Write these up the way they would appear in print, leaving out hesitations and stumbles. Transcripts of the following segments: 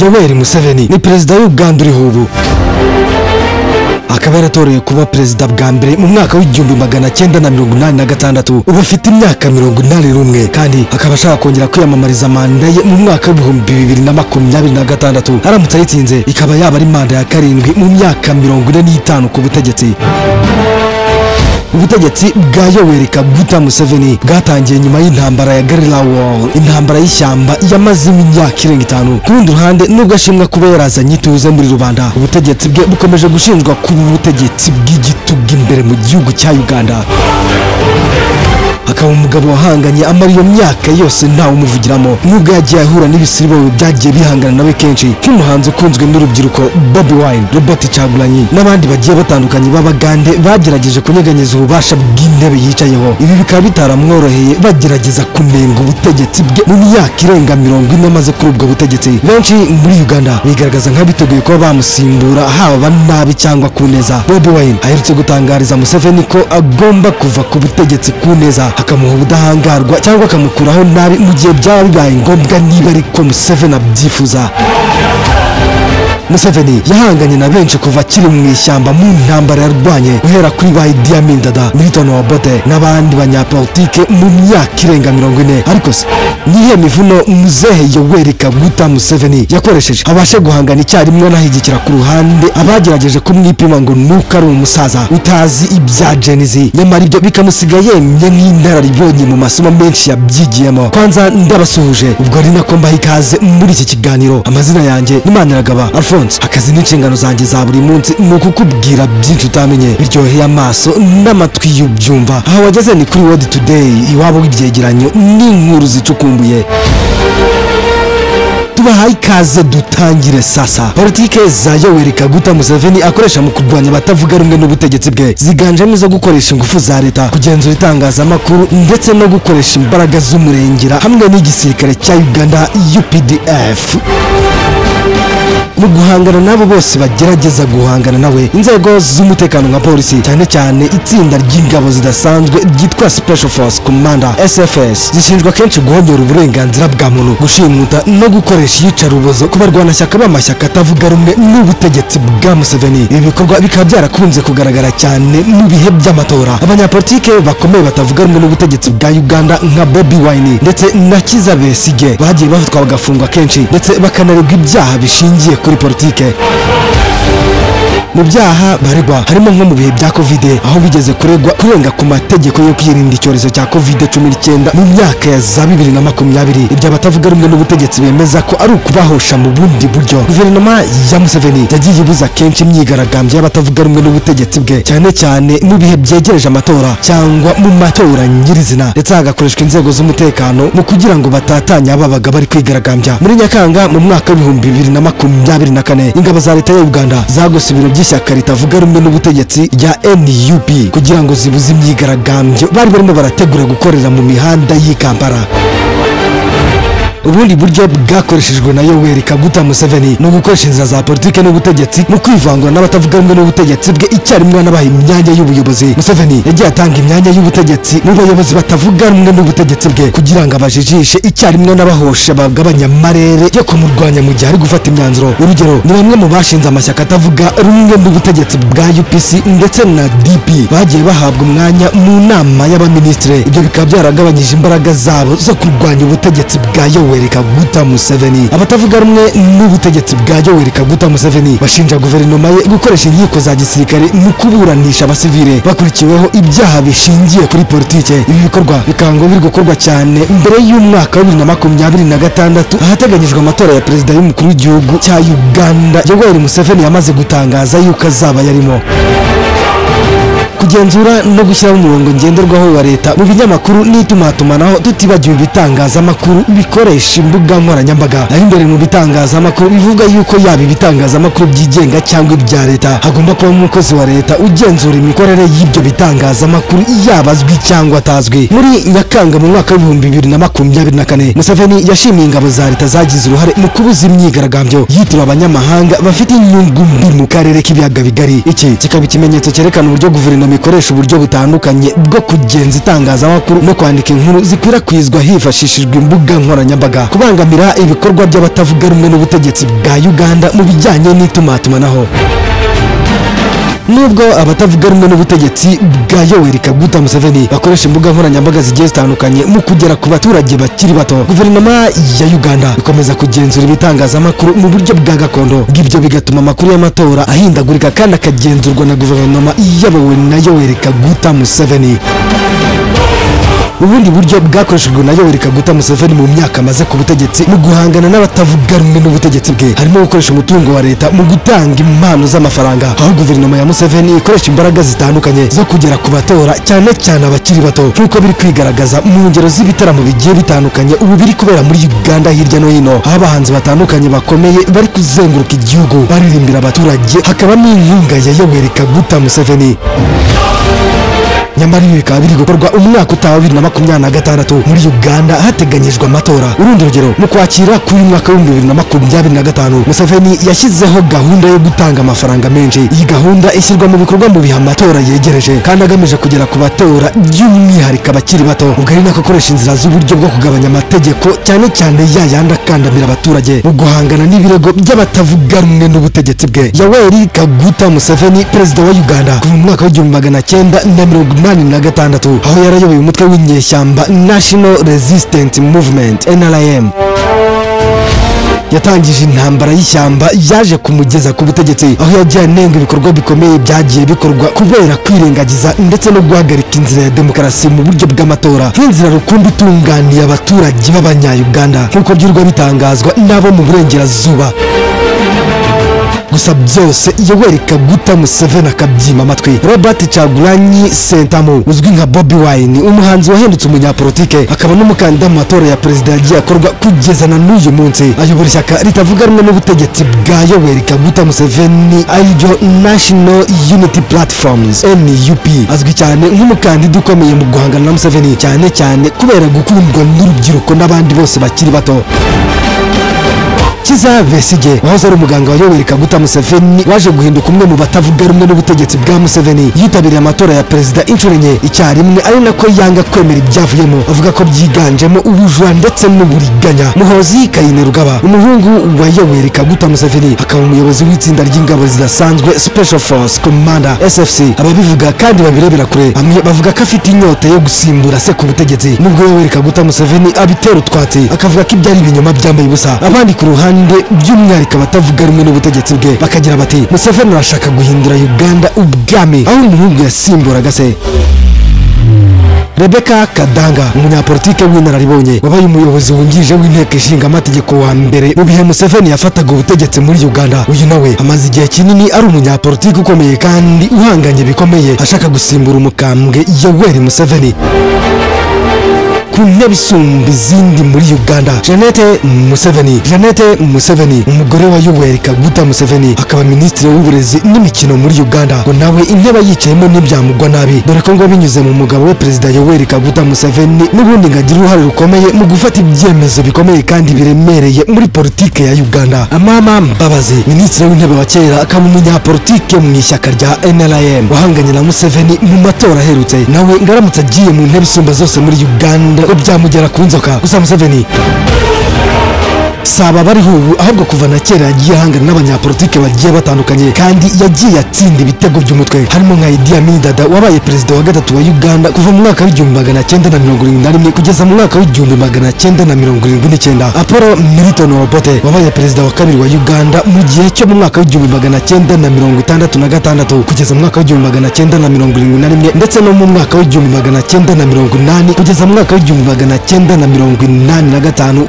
Yoweri Museveni ni perezida w'Uganda uriho ubu, akaba yaratoreye kuba perezida bwa mbere mu mwaka w'1986. ubu afite imyaka 81 kandi akaba ashaka kongera kwiyamamariza manda ye mu mwaka w'2026. aramutse ayitsinze ikaba yaba ari manda ya 7 mu myaka 45 ku butegetsi. Ubutegetsi bwa Yoweri Kaguta Museveni bwatangiye nyuma y'intambara ya Guerrilla War, intambara y'ishyamba yamaze imyaka 5. ku rundi ruhande nubwo ashimwa kuba yarazanye ituze muri rubanda, ubutegetsi bwe bukomeje gushinjwa kuba ubutegetsi bw'igitugu imbere mu gihugu cya Uganda. akaba umugabo wahanganye amara iyo myaka yose ntawe umuvugiramo, nubwo yagiye ahura n'ibisibo byagiye bihangana nawe kenshi, nk'umuhanzi ukunzwe n'urubyiruko Bobi Wine, Robert Kyagulanyi n'abandi bagiye batandukanye b'Abagande bagerageje kunyeganyeza ububasha bw'intebe yicayeho. ibi bikaba bitaramworoheye, bagerageza kunenga ubutegetsi bwe mu myaka irenga 40 amaze kuri ubwo butegetsi. benshi muri Uganda bigaragaza nk'abiteguye kuba bamusimbura, haba nabi cyangwa ku neza. Bobi Wine aherutse gutangariza Museveni ko agomba kuva ku butegetsi ku neza, akamuha ubudahangarwa cyangwa akamukuraho nabi mu gihe byaba bibaye ngombwa, niba ariko Museveni abyifuza. Museveni yahanganye na benshi kuva akiri mu ishyamba mu ntambara yarwanye, guhera kuri ba Idi Amin Dada, Milton Obote n'abandi banyapolitike mu myaka irenga 40. ariko se nihe mivuno muzehe Yoweri Kaguta Museveni yakoresheje abashe guhangana icyarimwe anahigikira ku ruhande abagerageje kumwipima ngo nuko ari umusaza utazi ibya Genizi, nyamara ibyo bikamusiga yemye nk'inararibonye mu masomo menshi yabyigiyemo. kwanza ndabasuhuje, ubwo ari nako mbaha ikaze muri iki kiganiro. amazina yanjye ni Maniragaba Alphonse, akazi n'inshingano zanjye za buri munsi ni ukukubwira byinshi utamenye, biryoheye amaso n'amatwi y'ubyumva. aho wageze ni kuri World Today, iwabo w'ibyegeranyo n'inkuru zicukumbuye. tubahaye ikaze, dutangire sasa. politike za Yoweri Kaguta Museveni akoresha mu kurwanya abatavuga rumwe n'ubutegetsi bwe ziganjemo izo gukoresha ingufu za leta, kugenzura itangazamakuru ndetse no gukoresha imbaraga z'umurengera hamwe n'igisirikare cya Uganda UPDF. mu guhangana n'abo bose bagerageza guhangana nawe, inzego z'umutekano nka polisi, cyane cyane itsinda ry'ingabo zidasanzwe ryitwa Special Force Commander SFS, zishinjwa kenshi guhonyora uburenganzira bwa muntu, gushimuta no gukoresha iyicarubozo ku barwanashyaka b'amashyaka atavuga rumwe n'ubutegetsi bwa Museveni. ibi bikorwa bikaba byarakunze kugaragara cyane mu bihe by'amatora. abanyapolitike bakomeye batavuga rumwe n'ubutegetsi bwa Uganda nka Bobi Wine ndetse na Kizza Besigye bagiye bafatwa bagafungwa kenshi ndetse bakanaregwa ibyaha bishingiye kuri politike. mu byaha baregwa harimo nko mu bihe bya Covid, aho bigeze kuregwa kurenga ku mategeko yo kwirinda icyorezo cya Covid-19 mu myaka ya za 2020. ibyo abatavuga rumwe n'ubutegetsi bemeza ko ari ukubahosha mu bundi buryo. guverinoma ya Museveni yagiye ibuza kenshi imyigaragambyo y'abatavuga rumwe n'ubutegetsi bwe, cyane cyane mu bihe byegereje amatora cyangwa mu matora nyirizina, ndetse hagakoreshwa inzego z'umutekano mu kugira ngo batatanye ababaga bari kwigaragambya. muri Nyakanga mu mwaka w'2024, ingabo za leta ya Uganda zagose ibiro by'ishyaka ritavuga rumwe n'ubutegetsi rya NUP kugira ngo zibuze imyigaragambyo bari barimo barategura gukorera mu mihanda y'i Kampala. ubundi buryo bwakoreshejwe na Yoweri Kaguta Museveni no gukoresha inzira za politike n'ubutegetsi mu kwivangura n'abatavuga rumwe n'ubutegetsi bwe icyarimwe n'abaha imyanya y'ubuyobozi. Museveni yagiye atanga imyanya y'ubutegetsi mu bayobozi batavuga rumwe n'ubutegetsi bwe kugira ngo abajijishe icyarimwe n'abahosha bagabanya amarere yo kumurwanya mu gihe ari gufata imyanzuro. urugero ni bamwe mu bashinze amashyaka atavuga rumwe n'ubutegetsi bwa UPC ndetse na DP bagiye bahabwa umwanya mu nama y'abaminisitiri. ibyo bikaba byaragabanyije imbaraga zabo zo kurwanya ubutegetsi bwa Yoweri Kaguta Museveni. abatavuga rumwe n'ubutegetsi bwa Yoweri Kaguta Museveni bashinja guverinoma ye gukoresha inkiko za gisirikare mu kuburanisha abasivile bakurikiweho ibyaha bishingiye kuri politike. ibi bikorwa bikaba ngo biri gukorwa cyane mbere y'umwaka wa 2026 ahateganyijwe amatora ya perezida y'umukuru w'igihugu cya Uganda. Yoweri Museveni yamaze gutangaza yuko azaba yarimo kugenzura no gushyiraho umurongo ngenderwaho wa leta mu binyamakuru n'itumanaho, tutibagiwe ibitangazamakuru bikoresha imbuga nkoranyambaga. aho imbere mu bitangazamakuru bivuga yuko yaba ibitangazamakuru byigenga cyangwa ibya leta hagomba kuba umukozi wa leta ugenzura imikorere y'ibyo bitangazamakuru, yaba azwi cyangwa atazwi. muri Nyakanga mu mwaka w'2024, Museveni yashimiye ingabo za leta zagize uruhare mu kubuza imyigaragambyo yitiriwe abanyamahanga bafite inyungu mbi mu karere k'ibiyaga bigari. iki kikaba ikimenyetso cyerekana uburyo guverinoma guverinoma ikoresha uburyo butandukanye bwo kugenza itangazamakuru no kwandika inkuru zikwirakwizwa hifashishijwe imbuga nkoranyambaga, kubangamira ibikorwa by'abatavuga rumwe n'ubutegetsi bwa Uganda mu bijyanye n'itumatumanaho. Nubwo abatavuga rumwe n'ubutegetsi bwa Yoweri Kaguta Museveni bakoresha imbuga nkoranyambaga zigiye zitandukanye mu kugera ku baturage bakiri bato, guverinoma ya Uganda ikomeza kugenzura ibitangazamakuru mu buryo bwa gakondo, bw'ibyo bigatuma amakuru y'amatora ahindagurika kandi akagenzurwa na guverinoma iyobowe na Yoweri Kaguta Museveni. Ubundi buryo bwakoreshejwe na Yoweri Kaguta Museveni mu myaka amaze ku butegetsi mu guhangana n'abatavuga rumwe n'ubutegetsi bwe harimo gukoresha umutungo wa leta mu gutanga impano z'amafaranga, aho guverinoma ya Museveni ikoresha imbaraga zitandukanye zo kugera ku batora cyane cyane abakiri bato, nk'uko biri kwigaragaza mu ngero z'ibitaramo bigiye bitandukanye ubu biri kubera muri Uganda hirya no hino, aho abahanzi batandukanye bakomeye bari kuzenguruka igihugu baririmbira abaturage, hakabamo inkunga ya Yoweri Kaguta Museveni. Nyamara ibi bikaba biri gukorwa umwaka utaha wa 2026 muri Uganda hateganyijwe amatora. Urundi rugero, mu kwakira kuri mwaka wa 2025 Museveni yashyizeho gahunda yo gutanga amafaranga menshi. Iyi gahunda ishyirwa mu bikorwa mu bihe amatora yegereje kandi agamije kugera ku batora by'umwihariko abakiri bato, ubwo ari nako akoresha inzira z'uburyo bwo kugabanya amategeko cyane cyane yayandi akandamira abaturage mu guhangana n'ibirego by'abatavuga rumwe n'ubutegetsi bwe. Yoweri Kaguta Museveni, perezida wa Uganda kuva mu mwaka wa 1986 aho yarayoboye umutwe w'inyeshyamba National Resistance Movement NRM. Yatangije intambara y'ishyamba yaje kumugeza ku butegetsi, aho yagiye anenga ibikorwa bikomeye byagiye bikorwa kubera kwirengagiza ndetse no guhagarika inzira ya demokarasi mu buryo bw'amatora nk'inzira rukumbi itunganiye abaturage b'abanya-Uganda nk'uko byirwa bitangazwa n'abo mu burengerazuba. Gusa byose Yoweri Kaguta Museveni akabyima amatwi. Robert Kyagulanyi Ssentamu uzwi nka Bobi Wine, umuhanzi wahindutse umunyapolitike akaba n'umukandida mu matora ya perezida yagiye akorwa kugeza na n'uyu munsi, ayobora ishyaka ritavuga rumwe n'ubutegetsi bwa Yoweri Kaguta Museveni ariryo National Unity Platforms NUP. Azwi cyane nk'umukandida ukomeye mu guhangana na Museveni cyane cyane kubera gukundwa n'urubyiruko n'abandi bose bakiri bato. Kizza Besigye wahoze ari umuganga wa Yoweri Kaguta Museveni waje guhinduka umwe mu batavuga rumwe n'ubutegetsi bwa Museveni, yitabiriye amatora ya perezida inshuro enye icyarimwe, ari nako yanga kwemera ibyavuyemo, avuga ko byiganjemo ubujura ndetse n'uburiganya. Muhoozi Kainerugaba, umuhungu wa Yoweri Kaguta Museveni, akaba umuyobozi w'itsinda ry'ingabo zidasanzwe Special Force Commander SFC, ababivuga kandi babirebera kure, bamwe bavuga ko afite inyota yo gusimbura se ku butegetsi, nubwo Yoweri Kaguta Museveni abitera utwatsi akavuga ko ibyari ibinyoma byambaye ubusa. Abandi ku ruhande by'umwihariko abatavuga rumwe n'ubutegetsi bwe bakagira bati Museveni arashaka guhindura Uganda ubwami, aho umuhungu yasimburaga se. Rebecca Kadanga, umunyapolitike w'inararibonye wabaye umuyobozi wungirije w'inteko ishinga amategeko wa mbere mu bihe Museveni yafataga ubutegetsi muri Uganda, uyu nawe amaze igihe kinini ari umunyapolitike ukomeye kandi uhanganye bikomeye ashaka gusimbura umukambwe Yoweri Museveni ku ntebe isumba izindi muri Uganda. Jeannette Museveni, umugore wa Yoweri Kaguta Museveni, akaba minisitiri w'uburezi n'imikino muri Uganda, ngo nawe intebe yicayemo ntibyamugwa nabi, dore ko ngo binyuze mu mugabo we perezida Yoweri Kaguta Museveni n'ubundi ngagira uruhare rukomeye mu gufata ibyemezo bikomeye kandi biremereye muri politike ya Uganda. Amama Mbabazi, minisitiri w'intebe wa kera, akaba umunyapolitike mu ishyaka rya NRM wahanganye na Museveni mu matora aherutse, nawe ngaramutse agiye mu ntebe isumba zose muri Uganda ko byamugera ku nzoka. Gusa Museveni saba bariho ubu, ahubwo kuva na kera yagiye ahangana n'abanyapolitike bagiye batandukanye kandi yagiye atsinda ibitego by'umutwe, harimo nka Idi Amin Dada wabaye perezida wa gatatu wa Uganda kuva mu mwaka w'1971 kugeza mu mwaka w'1979, Apollo Milton Obote wabaye perezida wa kabiri wa Uganda mu gihe cyo mu mwaka w'1966 kugeza mu mwaka w'1971 ndetse no mu mwaka w'1980 kugeza mu mwaka w'1985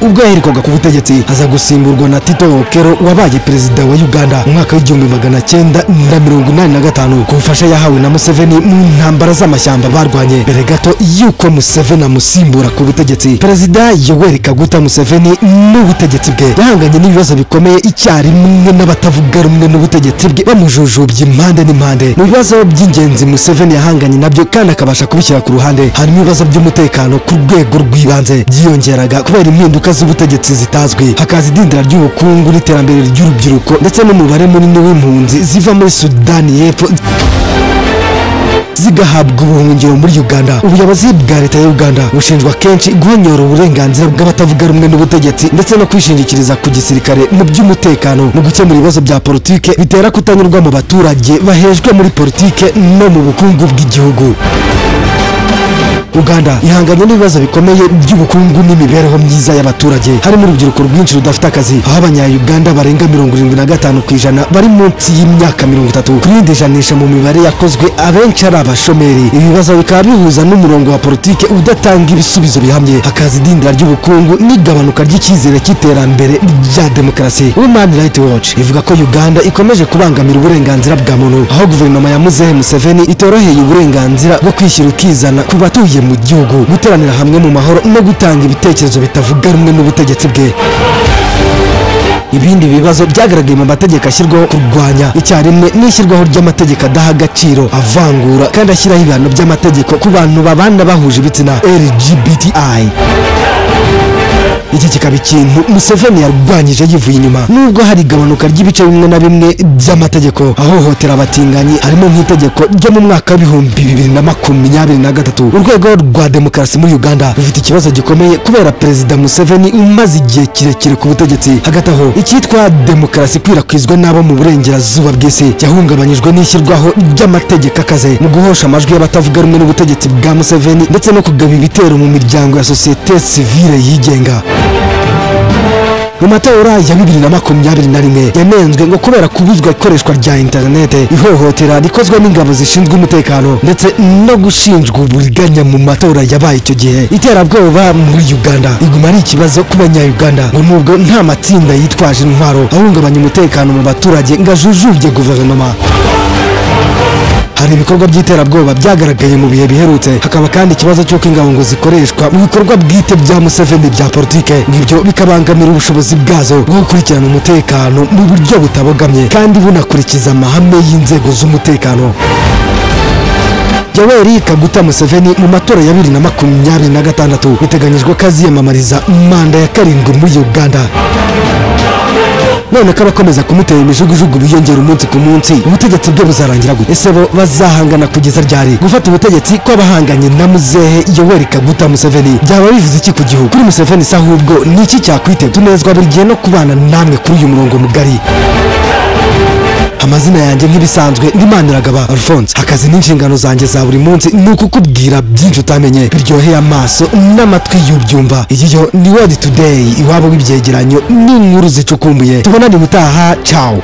ubwo yaherukaga ku butegetsi haza gusimburwa na Tito Okello wabaye perezida wa Uganda mu mwaka w'1985 ku bufasha yahawe na Museveni mu ntambara z'amashyamba barwanye. Mbere gato yuko Museveni amusimbura ku butegetsi, perezida Yoweri Kaguta Museveni n'ubutegetsi bwe yahanganye n'ibibazo bikomeye icyarimwe n'abatavuga rumwe n'ubutegetsi bwe bamujujubye impande n'impande. Mu bibazo by'ingenzi Museveni yahanganye nabyo kandi akabasha kubishyira ku ruhande harimo ibibazo by'umutekano ku rwego rw'ibanze byiyongeraga kubera impinduka z'ubutegetsi zitazwi, hakaza idindira ry'ubukungu n'iterambere ry'urubyiruko ndetse n'umubare munini w'impunzi ziva muri Sudani y'Epfo zigahabwa ubuhungiro muri Uganda. Ubuyobozi bwa leta ya Uganda bushinjwa kenshi guhonyora uburenganzira bw'abatavuga rumwe n'ubutegetsi ndetse no kwishingikiriza ku gisirikare mu by'umutekano mu gukemura ibibazo bya politike bitera kutanyurwa mu baturage bahejwe muri politike no mu bukungu bw'igihugu. Uganda ihanganye n'ibibazo bikomeye by'ubukungu n'imibereho myiza y'abaturage, harimo urubyiruko rwinshi rudafite akazi, aho abanya-Uganda barenga 75% bari munsi y'imyaka 30. Kurindi janisha mu mibare yakozwe abenshi ari abashomeri. Ibibazo bikaba bihuza n'umurongo wa politike udatanga ibisubizo bihamye, hakaza idindira ry'ubukungu n'igabanuka ry'icyizere cy'iterambere rya demokarasi. Human Rights Watch ivuga ko Uganda ikomeje kubangamira uburenganzira bwa muntu, aho guverinoma ya Muzehe Museveni itoroheye uburenganzira bwo kwishyira ukizana ku batuye mu gihugu, guteranira hamwe mu mahoro no gutanga ibitekerezo bitavuga rumwe n'ubutegetsi bwe. Ibindi bibazo byagaragaye mu mategeko ashyirwaho kurwanya icyarimwe n'ishyirwaho ry'amategeko adaha agaciro, avangura kandi ashyiraho ibihano by'amategeko ku bantu babana bahuje ibitsina LGBTI. Iki kikaba ikintu Museveni yarwanyije yivuye inyuma, nubwo hari igabanuka ry'ibice bimwe na bimwe by'amategeko ahohotera abatinganyi, harimo nk'itegeko ryo mu mwaka w'ibihumbi 2023. Urwego rwa demokarasi muri Uganda rufite ikibazo gikomeye kubera Perezida Museveni umaze igihe kirekire ku butegetsi. Hagati aho icyitwa demokarasi ikwirakwizwa n'abo mu burengerazuba bw'isi yahungabanyijwe n'ishyirwaho ry'amategeko akaze mu guhosha amajwi y'abatavuga rumwe n'ubutegetsi bwa Museveni ndetse no kugaba ibitero mu miryango ya sosiyete sivile yigenga. Mu matora ya 2021 yanenzwe ngo kubera kubuzwa ikoreshwa rya interinete, ihohotera rikozwe n'ingabo zishinzwe umutekano ndetse no gushinjwa uburiganya mu matora yabaye icyo gihe. Iterabwoba muri Uganda iguma ari ikibazo ku banya-Uganda, ngo nubwo nta matsinda yitwaje intwaro ahungabanya umutekano mu baturage ngo ajujubye guverinoma. Hari ibikorwa by'iterabwoba byagaragaye mu bihe biherutse, hakaba kandi ikibazo cy'uko ingabo ngo zikoreshwa mu bikorwa bwite bya Museveni bya politike, ngibyo bikabangamira ubushobozi bwazo bwo gukurikirana umutekano mu buryo butabogamye kandi bunakurikiza amahame y'inzego z'umutekano. Yoweri Kaguta Museveni mu matora ya 2026 biteganyijwe ko aziyamamariza manda ya 7 muri Uganda. None ko abakomeza kumutera imijugujugu biyongera umunsi ku munsi, ubutegetsi bwe buzarangira gute? Ese bo bazahangana kugeza ryari? Gufata ubutegetsi kw'abahanganye na Muzehe Yoweri Kaguta Museveni byaba bivuze iki ku gihugu? Kuri Museveni se ahubwo ni iki cyakwite? Tunezwa buri gihe no kubana namwe kuri uyu murongo mugari. Amazina yanjye nk'ibisanzwe ndi Maniragaba Alphonse. Akazi n'inshingano zanjye za buri munsi ni ukukubwira byinshi utamenye biryoheye amaso n'amatwi y'ubyumva. Iyi yo ni World Today, iwabo w'ibyegeranyo n'inkuru zicukumbuye. Tubonane ubutaha, ciao.